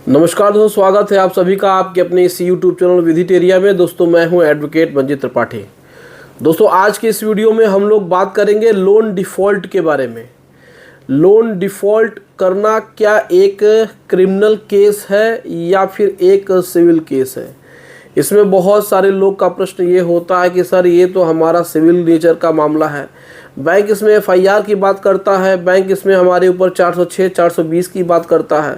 नमस्कार दोस्तों, स्वागत है आप सभी का आपके अपने इस यूट्यूब चैनल विधिटेरिया में। दोस्तों मैं हूं एडवोकेट मंजीत त्रिपाठी। दोस्तों आज के इस वीडियो में हम लोग बात करेंगे लोन डिफ़ॉल्ट के बारे में। लोन डिफ़ॉल्ट करना क्या एक क्रिमिनल केस है या फिर एक सिविल केस है। इसमें बहुत सारे लोग का प्रश्न ये होता है कि सर ये तो हमारा सिविल नेचर का मामला है, बैंक इसमें एफआईआर की बात करता है, बैंक इसमें हमारे ऊपर 406 420 की बात करता है,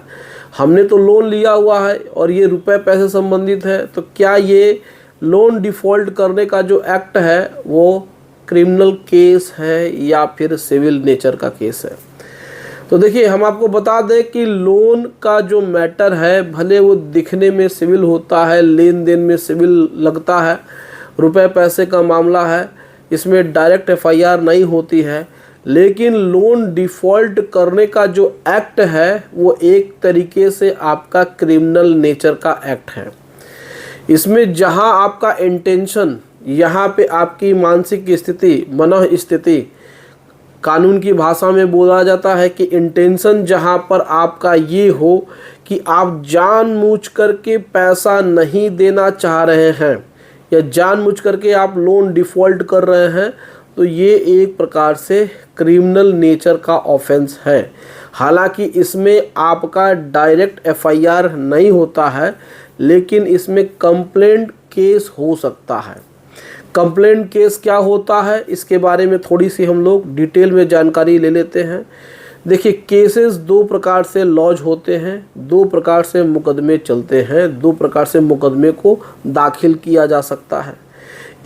हमने तो लोन लिया हुआ है और ये रुपए पैसे संबंधित है, तो क्या ये लोन डिफ़ॉल्ट करने का जो एक्ट है वो क्रिमिनल केस है या फिर सिविल नेचर का केस है। तो देखिए, हम आपको बता दें कि लोन का जो मैटर है भले वो दिखने में सिविल होता है, लेन देन में सिविल लगता है, रुपए पैसे का मामला है, इसमें डायरेक्ट एफआईआर नहीं होती है, लेकिन लोन डिफ़ॉल्ट करने का जो एक्ट है वो एक तरीके से आपका क्रिमिनल नेचर का एक्ट है। इसमें जहां आपका इंटेंशन, यहाँ पे आपकी मानसिक स्थिति, मन स्थिति, कानून की भाषा में बोला जाता है कि इंटेंशन जहां पर आपका ये हो कि आप जानबूझ करके पैसा नहीं देना चाह रहे हैं या जानबूझ करके आप लोन डिफ़ॉल्ट कर रहे हैं, तो ये एक प्रकार से क्रिमिनल नेचर का ऑफेंस है। हालांकि इसमें आपका डायरेक्ट एफआईआर नहीं होता है, लेकिन इसमें कंप्लेंट केस हो सकता है। कंप्लेंट केस क्या होता है इसके बारे में थोड़ी सी हम लोग डिटेल में जानकारी ले लेते हैं। देखिए, केसेस दो प्रकार से लॉज होते हैं, दो प्रकार से मुकदमे चलते हैं, दो प्रकार से मुकदमे को दाखिल किया जा सकता है।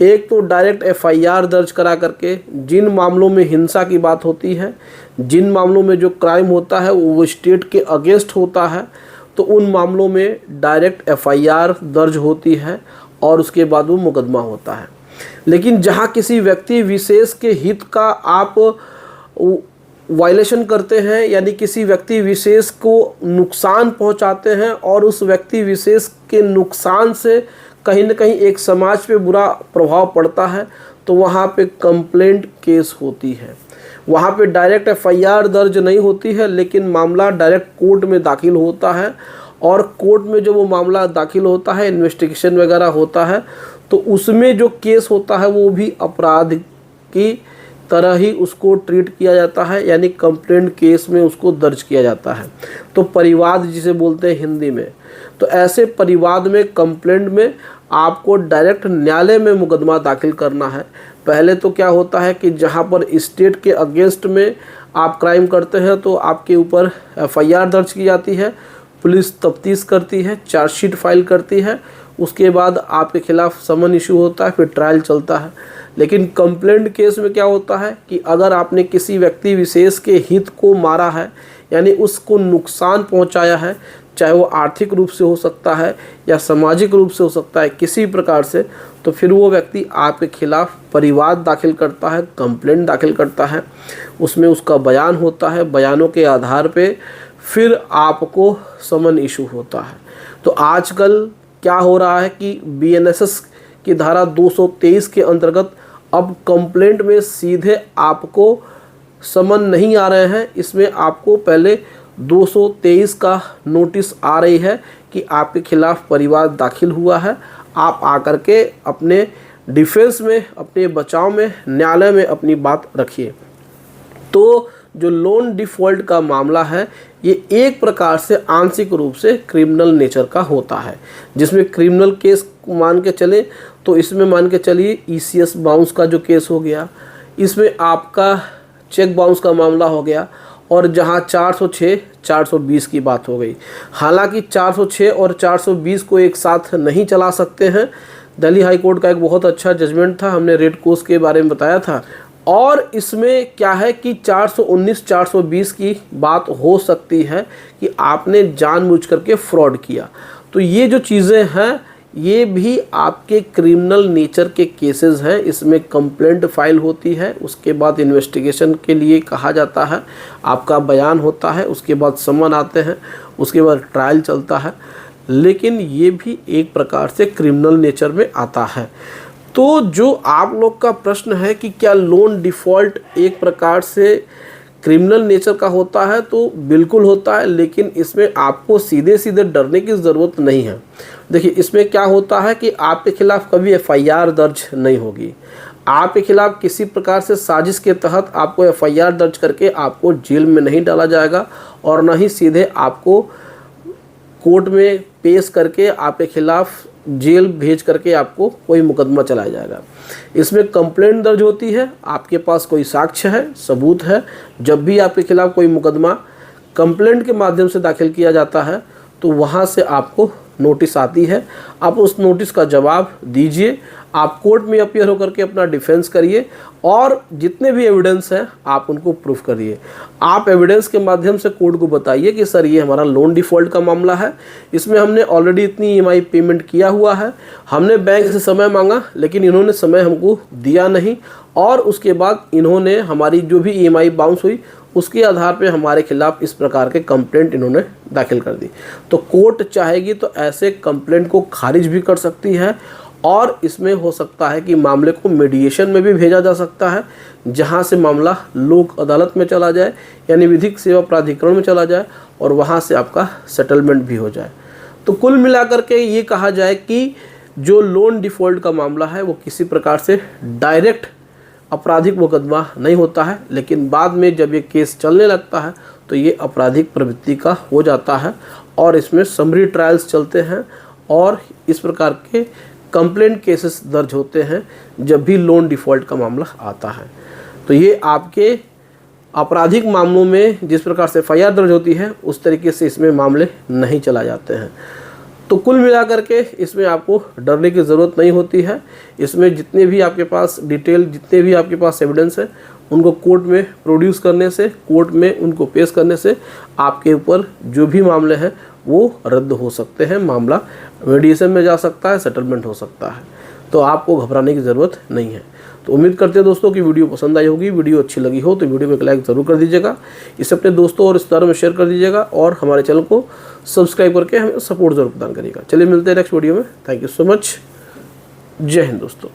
एक तो डायरेक्ट एफआईआर दर्ज करा करके, जिन मामलों में हिंसा की बात होती है, जिन मामलों में जो क्राइम होता है वो स्टेट के अगेंस्ट होता है, तो उन मामलों में डायरेक्ट एफआईआर दर्ज होती है और उसके बाद वो मुकदमा होता है। लेकिन जहाँ किसी व्यक्ति विशेष के हित का आप वायलेशन करते हैं, यानी किसी व्यक्ति विशेष को नुकसान पहुंचाते हैं और उस व्यक्ति विशेष के नुकसान से कहीं न कहीं एक समाज पे बुरा प्रभाव पड़ता है, तो वहाँ पे कंप्लेंट केस होती है। वहाँ पे डायरेक्ट एफआईआर दर्ज नहीं होती है, लेकिन मामला डायरेक्ट कोर्ट में दाखिल होता है और कोर्ट में जो वो मामला दाखिल होता है, इन्वेस्टिगेशन वगैरह होता है, तो उसमें जो केस होता है वो भी अपराध की तरह ही उसको ट्रीट किया जाता है, यानी कंप्लेंट केस में उसको दर्ज किया जाता है। तो परिवाद जिसे बोलते हैं हिंदी में, तो ऐसे परिवाद में कंप्लेंट में आपको डायरेक्ट न्यायालय में मुकदमा दाखिल करना है। पहले तो क्या होता है कि जहां पर स्टेट के अगेंस्ट में आप क्राइम करते हैं तो आपके ऊपर एफआईआर दर्ज की जाती है, पुलिस तफ्तीश करती है, चार्जशीट फाइल करती है, उसके बाद आपके खिलाफ समन इशू होता है, फिर ट्रायल चलता है। लेकिन कंप्लेंट केस में क्या होता है कि अगर आपने किसी व्यक्ति विशेष के हित को मारा है, यानी उसको नुकसान पहुंचाया है, चाहे वो आर्थिक रूप से हो सकता है या सामाजिक रूप से हो सकता है, किसी प्रकार से, तो फिर वो व्यक्ति आपके खिलाफ परिवाद दाखिल करता है, कंप्लेंट दाखिल करता है, उसमें उसका बयान होता है, बयानों के आधार पे फिर आपको समन इशू होता है। तो आजकल क्या हो रहा है कि बीएनएसएस की धारा 223 के अंतर्गत अब कंप्लेंट में सीधे आपको समन नहीं आ रहे हैं, इसमें आपको पहले 223 का नोटिस आ रही है कि आपके खिलाफ परिवाद दाखिल हुआ है, आप आकर के अपने डिफेंस में, अपने बचाव में न्यायालय में अपनी बात रखिए। तो जो लोन डिफ़ॉल्ट का मामला है ये एक प्रकार से आंशिक रूप से क्रिमिनल नेचर का होता है, जिसमें क्रिमिनल केस मान के चले तो इसमें मान के चलिए ईसीएस बाउंस का जो केस हो गया, इसमें आपका चेक बाउंस का मामला हो गया, और जहां 406 420 की बात हो गई। हालांकि 406 और 420 को एक साथ नहीं चला सकते हैं। दिल्ली हाई कोर्ट का एक बहुत अच्छा जजमेंट था, हमने रेड कोर्स के बारे में बताया था। और इसमें क्या है कि 419 420 की बात हो सकती है कि आपने जानबूझ करके फ्रॉड किया। तो ये जो चीज़ें हैं ये भी आपके क्रिमिनल नेचर के केसेस हैं। इसमें कंप्लेंट फाइल होती है, उसके बाद इन्वेस्टिगेशन के लिए कहा जाता है, आपका बयान होता है, उसके बाद समन आते हैं, उसके बाद ट्रायल चलता है। लेकिन ये भी एक प्रकार से क्रिमिनल नेचर में आता है। तो जो आप लोग का प्रश्न है कि क्या लोन डिफ़ॉल्ट एक प्रकार से क्रिमिनल नेचर का होता है तो बिल्कुल होता है, लेकिन इसमें आपको सीधे सीधे डरने की ज़रूरत नहीं है। देखिए इसमें क्या होता है कि आपके खिलाफ़ कभी FIR दर्ज नहीं होगी, आपके खिलाफ़ किसी प्रकार से साजिश के तहत आपको FIR दर्ज करके आपको जेल में नहीं डाला जाएगा, और ना ही सीधे आपको कोर्ट में पेश करके आपके खिलाफ़ जेल भेज करके आपको कोई मुकदमा चलाया जाएगा। इसमें कंप्लेंट दर्ज होती है, आपके पास कोई साक्ष्य है, सबूत है। जब भी आपके खिलाफ़ कोई मुकदमा कंप्लेंट के माध्यम से दाखिल किया जाता है तो वहाँ से आपको नोटिस आती है, आप उस नोटिस का जवाब दीजिए, आप कोर्ट में अपीयर होकर के अपना डिफेंस करिए, और जितने भी एविडेंस हैं आप उनको प्रूफ करिए। आप एविडेंस के माध्यम से कोर्ट को बताइए कि सर ये हमारा लोन डिफ़ॉल्ट का मामला है, इसमें हमने ऑलरेडी इतनी EMI पेमेंट किया हुआ है, हमने बैंक से समय मांगा लेकिन इन्होंने समय हमको दिया नहीं, और उसके बाद इन्होंने हमारी जो भी EMI बाउंस हुई उसके आधार पे हमारे खिलाफ़ इस प्रकार के कंप्लेंट इन्होंने दाखिल कर दी। तो कोर्ट चाहेगी तो ऐसे कंप्लेंट को खारिज भी कर सकती है, और इसमें हो सकता है कि मामले को मीडिएशन में भी भेजा जा सकता है, जहां से मामला लोक अदालत में चला जाए, यानी विधिक सेवा प्राधिकरण में चला जाए, और वहां से आपका सेटलमेंट भी हो जाए। तो कुल मिलाकर के ये कहा जाए कि जो लोन डिफ़ॉल्ट का मामला है वो किसी प्रकार से डायरेक्ट आपराधिक मुकदमा नहीं होता है, लेकिन बाद में जब ये केस चलने लगता है तो ये आपराधिक प्रवृत्ति का हो जाता है, और इसमें समरी ट्रायल्स चलते हैं, और इस प्रकार के कंप्लेंट केसेस दर्ज होते हैं जब भी लोन डिफ़ॉल्ट का मामला आता है। तो ये आपके आपराधिक मामलों में जिस प्रकार से FIR दर्ज होती है उस तरीके से इसमें मामले नहीं चला जाते हैं। तो कुल मिलाकर के इसमें आपको डरने की ज़रूरत नहीं होती है। इसमें जितने भी आपके पास डिटेल, जितने भी आपके पास एविडेंस है, उनको कोर्ट में प्रोड्यूस करने से, कोर्ट में उनको पेश करने से आपके ऊपर जो भी मामले हैं वो रद्द हो सकते हैं, मामला मीडिएशन में जा सकता है, सेटलमेंट हो सकता है। तो आपको घबराने की ज़रूरत नहीं है। तो उम्मीद करते हैं दोस्तों कि वीडियो पसंद आई होगी। वीडियो अच्छी लगी हो तो वीडियो को एक लाइक ज़रूर कर दीजिएगा, इसे अपने दोस्तों और रिश्तेदारों में शेयर कर दीजिएगा, और हमारे चैनल को सब्सक्राइब करके हमें सपोर्ट ज़रूर प्रदान करिएगा। चलिए मिलते हैं नेक्स्ट वीडियो में। Thank you so much. जय हिंद दोस्तों।